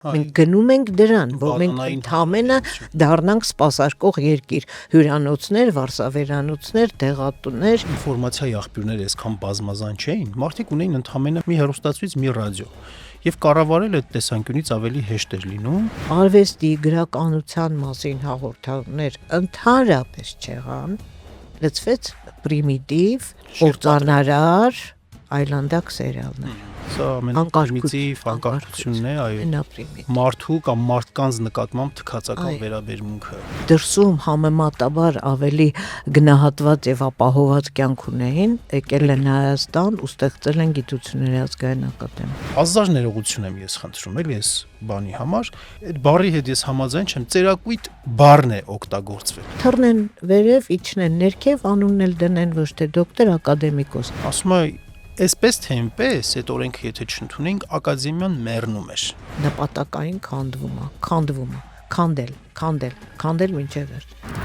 Մենք գնում ենք դրան, որ մենք ընդամենը դառնանք սպասարկող երկիր, հյուրանոցներ, վարսավերանոցներ, տեղատուներ, ինֆորմացիայի աղբյուրները այսքան բազմազան չէին, մարդիկ ունեին ընդամենը մի հեռուստացույց, մի ռադիո։ Եվ կառավարել այդ տեսանկյունից ավելի հեշտ էր լինում։ Արվեստի, գրականության մասին հաղորդումներ ընդհանրապես չեղան, լցվեց պրիմիտիվ, օրծանարար, այլանդակ սերիալներ։ Սա ամենապրիմիտիվ անկարգությունն է, այո, մարդու կամ մարդկանց նկատմամբ թքածական վերաբերմունքը։ Դրսում համեմատաբար ավելի գնահատված եւ ապահոված կյանք ունեին, եկել են Հայաստան ու ստեղծել են Գիտությունների ազգային ակադեմիա։ Ազար ներողություն եմ ես խնդրում, էլի այս բանի համար, այդ բառի հետ ես համաձայն չեմ, ծերակույտ բառն է օգտագործվել։ Թռնեն վերև, իջնեն ներքև, անունն էլ դնեն ոչ թե դոկտոր, ակադեմիկոս։ Ասում եմ, այսպես թե այնպես, այդ օրենքը եթե չընդունենք, ակադեմիան մեռնում էր։ Նպատակային քանդվում է, քանդել մինչև վերջ։